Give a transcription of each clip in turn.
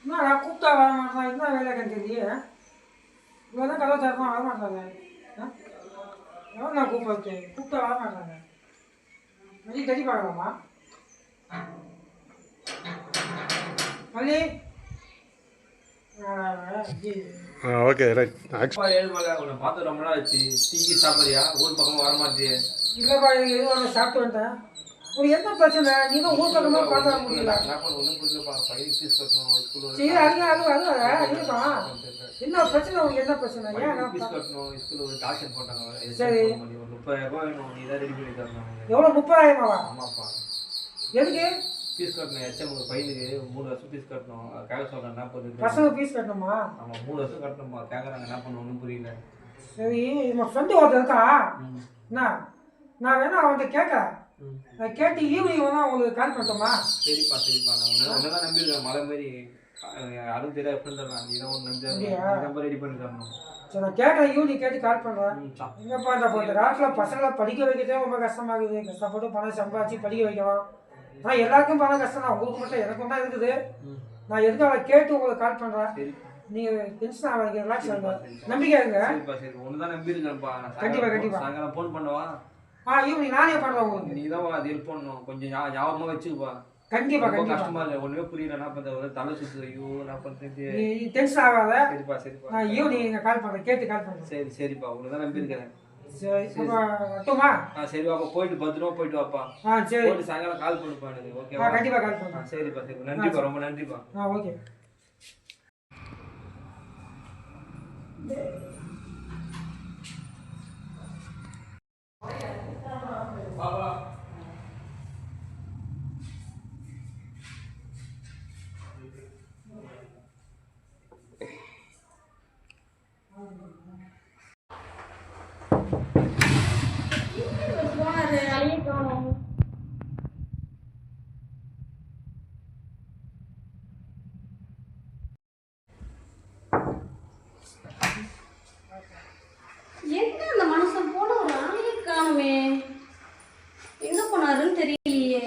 என்னடா கூப்பிட்டா வர மாட்டான், என்ன வேலைக்குன்னு தெரியல. இவ்வளோ தான் கதவை திறப்பான், வர மாட்டாங்க. எவ்வளோ நான் கூப்பிட்டு கூப்பிட்டா வர மாட்டாங்க. மல்லி தட்டி பார்க்கலாமா? மல்லி ஓகே ரைட். உன்னை பார்த்து ரொம்ப நாள் ஆச்சு. டீக்கு சாப்பிட்றியா? ஊர் பக்கமாக வர மாட்டியே. இல்லைப்பா, எனக்கு எதுவும் சாப்பிட்டு வந்தேன். உங்களுக்கு என்ன பிரச்சனை? நீ தான் ஊர் பக்கமாக பார்க்க முடியல. என்ன பண்ண ஒன்றும் புரியலப்பா. பையன் ஃபீஸ் கட்டணும் ஸ்கூல். சரி, அதுப்பா என்ன பிரச்சனை? உங்களுக்கு என்ன பிரச்சனை? ஏன் ஃபீஸ் கட்டணும் ஸ்கூலில் ஒரு டாக்ஷன் போட்டாங்க. சரி, ஒரு 30,000 வேணும். நீ தான் ரெடி பண்ணி தரணும். எவ்வளோ? 30,000? ஆமாப்பா. எதுக்கு ஃபீஸ் கட்டணும்? எச்எம் ஒரு பையனுக்கு 3 வருஷம் ஃபீஸ் கட்டணும். கேட்க சொல்கிறேன். என்ன பண்ணுறது? பசங்க ஃபீஸ் கட்டணுமா? ஆமாம், 3 வருஷம் கட்டணுமா. கேட்குறாங்க, என்ன பண்ண ஒன்றும் புரியல. சரி, நம்ம ஃப்ரெண்டு ஒருத்தர் இருக்கா. என்ன, நான் வேணா அவன்கிட்ட கேட்கறேன். நான் கேட்டு ஈவினிங் வேணா உங்களுக்கு கால் பண்ணட்டுமா? சரிப்பா சரிப்பா. நான் ஒன்று தான் நம்பியிருக்கேன். மலை மாரி யாரும் தெரியாது. ஃப்ரெண்ட் நீ தான் ஒன்று நம்பி நம்பர் ரெடி பண்ணி தரணும். சரி, நான் கேட்குறேன். ஈவினிங் கேட்டு கால் பண்ணுறேன். எங்கப்பா இந்த போட்ட காலத்தில் பசங்களை படிக்க வைக்கிறதே ரொம்ப கஷ்டமாகுது. கஷ்டப்பட்டு பணம் சம்பாதிச்சு படிக்க வைக்கலாம். ஆனால் எல்லாருக்கும் பணம் கஷ்டம் தான். உங்களுக்கு மட்டும் எனக்கும் தான் இருக்குது. நான் எதுக்கு அவளை கேட்டு உங்களுக்கு கால் பண்ணுறேன். நீங்கள் டென்ஷன் ஆகாதீங்க, ரிலாக்ஸ் ஆகுங்க, நம்பிக்கை இருங்க. சரிப்பா சரி. ஒன்று தான் நம்பியிருக்கேன்ப்பா. கண்டிப்பாக சாயங்காலம் ஃபோன் பண்ணுவா. ஈவினிங் நானே பண்ணுறேன் உங்களுக்கு. நீ தான் அது ஹெல்ப் பண்ணணும். கொஞ்சம் ஞாபகமாக வச்சுப்பா. கண்டிப்பாக கஷ்டமா இல்லை. ஒன்றுமே புரியல. என்ன பண்ணுறது? தலை சுற்று. ஐயோ என்ன பண்ணுறது? நீ டென்ஷன் ஆகாத. சரிப்பா சரிப்பா. நான் ஈவினிங் கால் பண்ணுறேன், கேட்டு கால் பண்ணுறேன். சரி சரிப்பா. ஒன்று தான் நம்பியிருக்கிறேன். சரி, அப்போ வரட்டுமா? சரி வாப்பா, போயிட்டு பத்திரமா போயிட்டு வாப்பா. சரி, போயிட்டு சாயங்காலம் கால் பண்ணுப்பா எனக்கு. ஓகேவா? கண்டிப்பாக கால் பண்ணுறேன். சரிப்பா சரி. நன்றிப்பா, ரொம்ப நன்றிப்பா. ஓகே. எங்க அந்த மனுஷன் போன ஒரு ஆளையே காணுமே, எங்க போனாருன்னு தெரியலையே.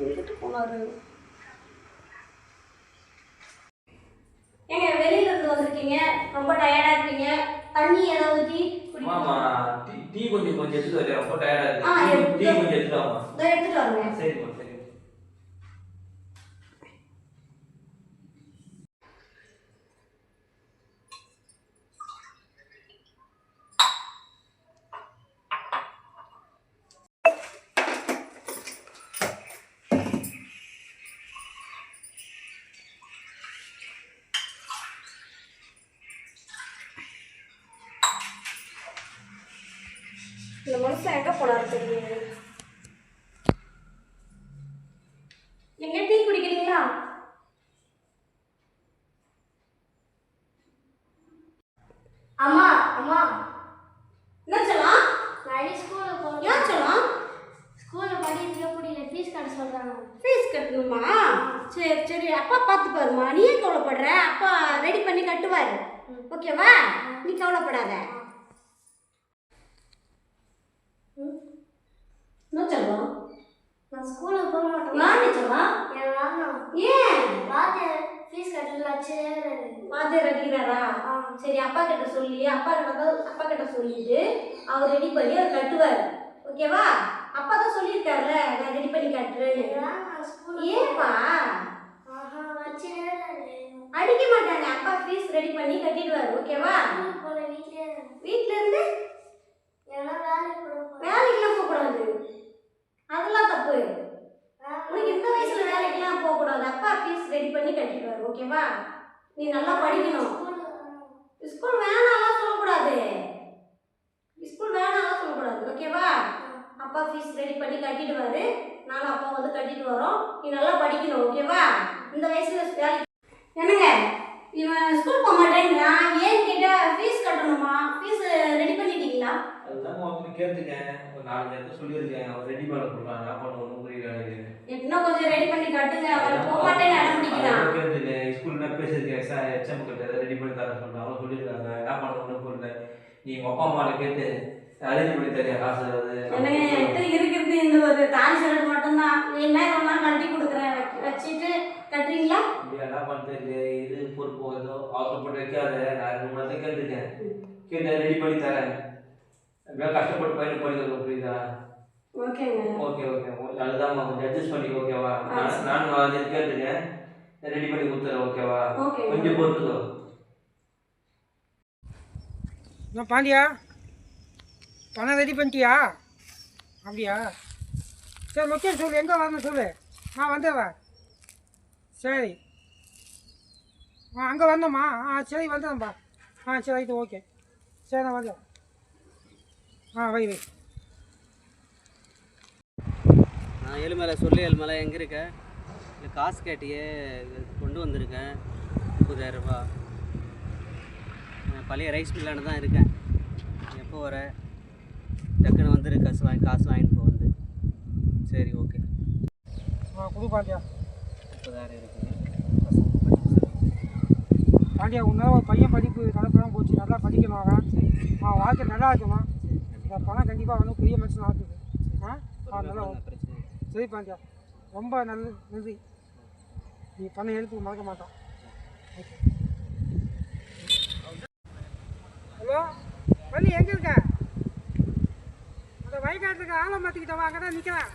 எங்கிட்டு போனாரு? ஏங்க வெளியில இருந்து வந்திருக்கீங்க, ரொம்ப டயர்டா இருக்கீங்க. தண்ணி ஏதாவது டீ ஆமா, டீ கொஞ்சம் எடுத்துட்டு வரேன். ரொம்ப டயர்டா இருக்கு. டீ கொஞ்சம் எடுத்துட்டு வாமா. எடுத்துட்டு வரேன். சரிப்பா சரி. இந்த மனுஷன் எங்க போனாரு தெரியல. எங்க டீ குடிக்கிறீங்களா? அம்மா அம்மா, என்ன சொல்லலாம்? நான் ஸ்கூல்ல போறேன். ஏன் சொல்லலாம்? ஸ்கூல்ல படிக்கவே முடியல, ஃபீஸ் கட்ட சொல்றாங்க. ஃபீஸ் கட்டணுமா? சரி சரி, அப்பா பார்த்து பாருமா. நீ ஏன் கவலைப்படுற? அப்பா ரெடி பண்ணி கட்டுவாரு. ஓகேவா? நீ கவலைப்படாத. என்ன சொல்லலாம்? நான் ஸ்கூல்ல போக மாட்டேன். ஏன் சொல்லலாம்? என் வேணாம். ஏன்? வாத்தியார் ஃபீஸ் கட்டலாச்சு. வாத்தியார் அடிக்கிறாரா? சரி, அப்பா கிட்ட சொல்லி அப்பா கிட்ட சொல்லிட்டு அவர் ரெடி பண்ணி அவர் கட்டுவார். ஓகேவா? அப்பா தான் சொல்லியிருக்காருல்ல, நான் ரெடி பண்ணி கட்டுறேன்னு. ஏன்பா? அடிக்க மாட்டாங்க. அப்பா ஃபீஸ் ரெடி பண்ணி கட்டிடுவார். ஓகேவா? வீட்ல இருந்து வேலைக்கெல்லாம் போகக்கூடாது. அதெல்லாம் தப்பு. உனக்கு இந்த வயசுல வேலைக்கெல்லாம் போகக்கூடாது. அப்பா ஃபீஸ் ரெடி பண்ணி கட்டிடுவார். ஓகேவா? நீ நல்லா படிக்கணும். ஸ்கூல் வேணாம்லாம் சொல்லக்கூடாது. ஸ்கூல் வேணாம்லாம் சொல்லக்கூடாது. ஓகேவா? அப்பா ஃபீஸ் ரெடி பண்ணி கட்டிடுவாரு. நானும் அப்பா வந்து கட்டிட்டு வரோம். நீ நல்லா படிக்கணும். ஓகேவா? இந்த வயசுல வேலைக்கு என்னங்க இவன் ஸ்கூல் போக மாட்டேங்கிறான். ஏன்னு கேட்டால் ஃபீஸ் கட்டணுமா? ஃபீஸ் ரெடி பண்ணிட்டீங்களா? அதுதான் அவங்களுக்கு கேட்டுக்கேன். ஒரு 4 நேரத்தை சொல்லியிருக்கேன். அவர் ரெடி பண்ண சொல்றாங்க. என்ன பண்ண ஒன்றும் புரியல எனக்கு. இன்னும் கொஞ்சம் ரெடி பண்ணி கட்டுங்க. அவர் போக மாட்டேன்னு அடம் பிடிக்கிறான். கேட்டுக்கேன். ஸ்கூல்ல பேசியிருக்கேன். எச்எம் கிட்ட ரெடி பண்ணி தர சொன்னாங்க. அவங்க சொல்லியிருக்காங்க. என்ன பண்ண ஒன்றும் புரியல. நீ உங்க அப்பா அம்மாவை கேட்டு அரேஞ்ச் பண்ணி தரியா காசு? என்னங்க எத்தனை இருக்கிறது இந்த ஒரு தாலி போட்டு வைக்காத, நான் 2 மாதம் கேட்டுருக்கேன், கேட்டு ரெடி பண்ணி தரேன். எப்படியா கஷ்டப்பட்டு பையன் படிக்க புரியுதா? ஓகேங்க. ஓகே அதுதான்மா, கொஞ்சம் அட்ஜஸ்ட் பண்ணி ஓகேவா? நானும் அதை கேட்டுருக்கேன், ரெடி பண்ணி கொடுத்துறேன் ஓகேவா? கொஞ்சம் பொறுத்துக்கோ. என்ன பாண்டியா, பணம் ரெடி பண்ணிட்டியா? அப்படியா? சரி லொக்கேஷன் சொல்லு, எங்கே வரணும் சொல்லு, நான் வந்துடுறேன். சரி அங்கே வரணுமா? சரி வந்துடுறேன்ப்பா. சரி ரைட்டு, ஓகே. சரி நான் வந்துடுறேன். வை. ஏழுமலை சொல்லு. ஏழுமலை எங்கே இருக்க? இல்லை காசு கேட்டியே, கொண்டு வந்திருக்கேன் 30,000 ரூபா. பழைய ரைஸ் மில்லான தான் இருக்கேன். எப்போ வர? டக்குன்னு வந்துரு, காசு வாங்கிட்டு போ வந்து. சரி ஓகே. கொடு பாண்டியா. 30,000 இருக்குது. பாண்டியா, உன்னால ஒரு பையன் படிப்பு கலப்பெல்லாம் போச்சு, நல்லா படிக்கணும் அவன். வாழ்க்கை நல்லா இருக்கணும். இந்த பணம் கண்டிப்பாக வந்து பெரிய மனுஷன் ஆகுது. நல்லா சரி பாண்டியா, ரொம்ப நன்றி. நீ பண்ண எழுத்துக்கு மறக்க மாட்டான். ஓகே. ஹலோ பண்ணி, எங்கே இருக்க? அந்த வயக்காட்டுக்கு ஆலமரத்துக்கிட்ட வா, அங்கே தான் நிற்கிறேன்.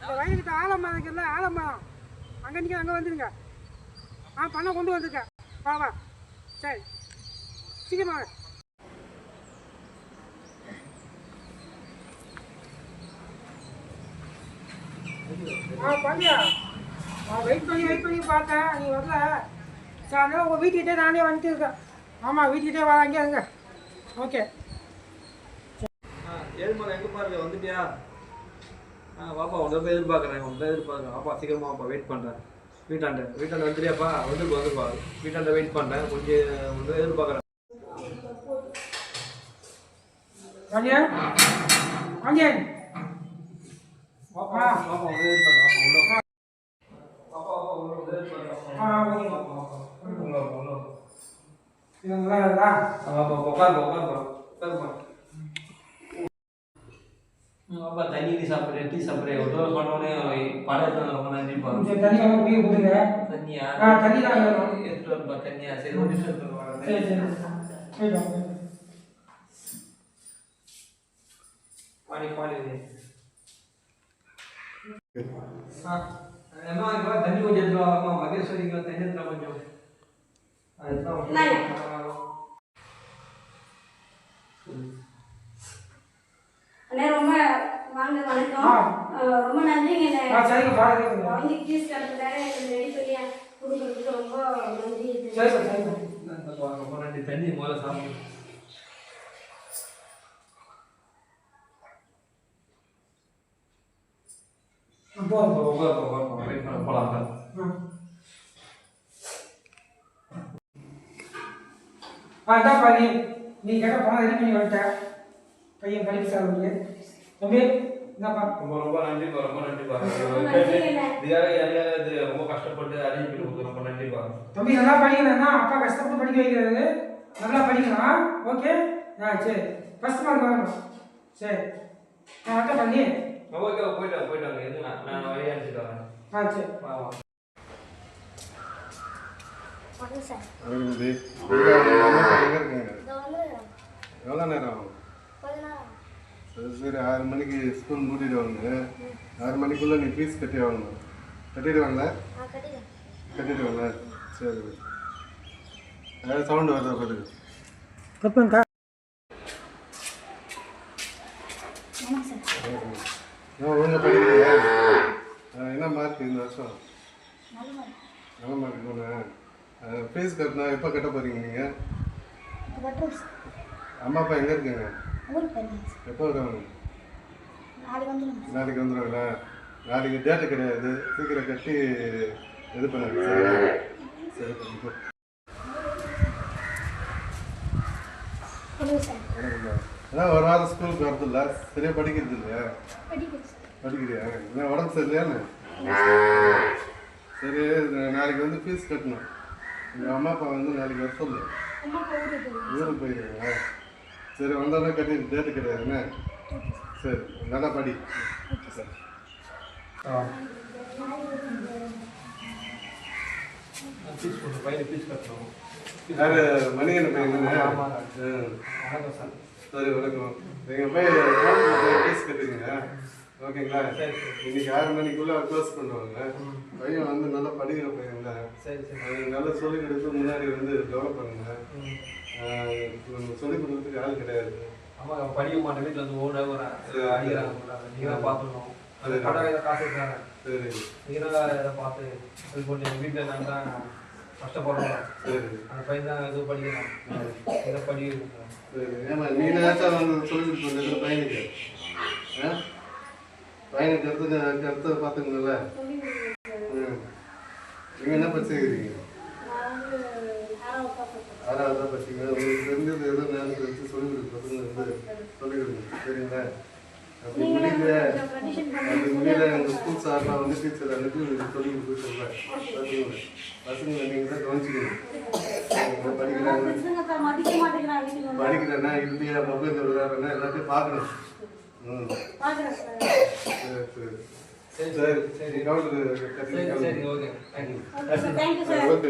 அந்த வயலுக்கிட்ட ஆலமரம் இருக்குல்ல, ஆலமரம் அங்கே நிற்க, அங்கே வந்துடுங்க. பணம் கொண்டு வந்திருக்கேன். வா. சரி சீக்கிரமா. பாண்டியா, வெயிட் பண்ணி பார்த்தேன், நீ வரல. சரி அதனால உங்கள் வீட்டுக்கிட்டே நானே வந்துட்டு இருக்கேன். ஆமாம், வீட்டுக்கிட்டே வர, அங்கே இருங்க. ஓகே. ஏழுமலை எங்கே பாருங்க, வந்துட்டியா? வாப்பா, உன்னை எதிர்பார்க்குறேன். வாப்பா சீக்கிரமா வாப்பா, வெயிட் பண்ணுறேன். வீட்டாண்ட வந்துட்டியாப்பா? வந்துருப்பா. வீட்டாண்ட வெயிட் பண்ணுறேன், கொஞ்சம் உன்னை எதிர்பார்க்குறேன். பாண்டியன் வாப்பா உன்னை எதிர்பார்க்குறேன். வாப்பா தண்ணி சாப்பிட்றேன், டீ சாப்பிட்றேன். ஒரு தடவை பண்ணோடனே படம் ரொம்ப நன்றிப்பா. தண்ணி வாங்க போய் கொடுங்க. தண்ணியா? தண்ணி தான் எடுத்துட்டு வரப்பா. தண்ணியா? சரி, ஒரு நிமிஷம் எடுத்துட்டு வரேன். சரி பாடி அம்மா, தண்ணி கொஞ்சம் எடுத்துட்டு வாமா. மகேஸ்வரிக்கு தண்ணி எடுத்துட்டு கொஞ்சம். அண்ணே ரொம்ப வாங்க, வணக்கம். ரொம்ப நன்றிங்க. வாங்கி ஃபீஸ் கட்டுறதுக்காக எனக்கு ரெடி பண்ணி கொடுக்குறதுக்கு ரொம்ப நன்றி. ரொம்ப நன்றி. தண்ணி முதல்ல சாப்பிடு. போலாம். பாடி, நீ கேட்ட பணம் ரெடி பண்ணி வந்துட்டேன். பையன் படிப்பு சாப்பிடுங்க. தம்பி என்னப்பா? ரொம்ப நன்றிப்பா. இது ரொம்ப கஷ்டப்பட்டு அரேஞ்ச் பண்ணி கொடுத்து ரொம்ப நன்றிப்பா. தம்பி நல்லா படிக்கணும்னா அப்பா கஷ்டப்பட்டு படிக்க வைக்கிறது. நல்லா படிக்கணும். ஓகே. சரி, ஃபர்ஸ்ட் மார்க் வரணும். சரி நான் அட்டை பண்ணி. ஓகே, போயிட்டாங்க. எது நான் வழி அனுப்பிட்டு வரேன். சரி வணக்கம் சார். எங்கே இருக்கீங்க? எவ்வளோ நேரம் ஆகும்? சரி 6 மணிக்கு ஸ்கூல் மூடிடுவாங்க. 6 மணிக்குள்ளே நீ ஃபீஸ் கட்டி ஆகணும். கட்டிடுவாங்களா? கட்டிடுவாங்களா? சரி. ஏதாவது சவுண்டு வருதா பாருங்க. கப்பங்கா. ஒழுங்காக படிக்கிறீங்க? என்ன மார்க் இந்த வருஷம்? நல்ல மார்க் தானே. ஃபீஸ் கட்டினா எப்போ கட்ட போகிறீங்க நீங்கள்? அம்மா அப்பா எங்கே இருக்கீங்க? எப்போ வருவாங்க? நாளைக்கு வந்துடுவாங்களா? நாளைக்கு டேட்டு கிடையாது, சீக்கிரம் கட்டி இது பண்ணுங்க. சரி பண்ணிட்டு அதான் ஒரு வாரம் ஸ்கூலுக்கு வரதில்ல, சரியாக படிக்கிறது இல்லையா? படிக்கிறியா? என்ன உடம்பு சரியில்லையான்னு? சரி, நாளைக்கு வந்து ஃபீஸ் கட்டணும். எங்கள் அம்மா அப்பா வந்து நாளைக்கு வர சொல்லு. ஊருக்கு போயிருக்கீங்களா? சரி, வந்தோடனே கட்டி டேட்டு கிடையாதுண்ணே. சரி, நல்லா படி. சரி ஃபீஸ் கொடுத்து பையனுக்கு ஃபீஸ் கட்டணும். யாரு மணிகண்ட பையன்? ஆமாங்க. ம். வணக்கம் சார். சரி வணக்கம். எங்கள் பையன் ஃபீஸ் கட்டுறீங்க ஓகேங்களா? சரி சரி. இன்னைக்கு 6 மணிக்குள்ளே க்ளோஸ் பண்ணுவாங்க. பையன் வந்து நல்லா படிக்கிற பையன்ல, சரி சரி. அவனுக்கு நல்லா சொல்லிக் கொடுத்து முன்னாடி வந்து டெவலப் பண்ணுங்க. சொல்லிக் கொடுக்கறதுக்கு ஆள் கிடையாது. ஆமாங்க, படிக்க மாட்டேன், வீட்டில் வந்து ஓட ஒரு அடிக்கிறாங்க. நீங்கள் தான் பார்த்துக்கணும். அது கடை இதை காசு இருக்காங்க. சரி நீங்கள் தான் இதை பார்த்து இது போட்டு எங்கள் வீட்டில் நான் தான் கஷ்டப்படுறோம். சரி அந்த பையன் தான் இது படிக்கணும், இதை படிக்கணும். சரி. ஏமா நீ நேரத்தில் வந்து சொல்லிக் கொடுத்து பையனுக்கு பையனுக்கு அடுத்தது பார்த்துக்கணும்ல. ம். நீங்கள் என்ன படிச்சுக்கிறீங்க? ஆறாவது தான் படிச்சீங்க. உங்களுக்கு தெரிஞ்சது ஏதோ நேரத்தில் வச்சு சொல்லிக் கொடுங்க, பசங்க வந்து சொல்லிக் கொடுங்க சரிங்களா? அப்படி முடியல எங்கள் ஸ்கூல் சார்லாம் வந்து டீச்சர் அனுப்பி உங்களுக்கு சொல்லிக் கொடுத்து சொல்கிறேன். பசங்களை பசங்களை நீங்கள் தான் கவனிச்சிக்கணும். படிக்கிறேன்னா இல்லையா மொபைல் விளையாடுறேன்னா எல்லாத்தையும் பார்க்கணும். ம் சரி சரி சரி கவுண்டர் சரி சரி. Okay, thank you. ஓகே.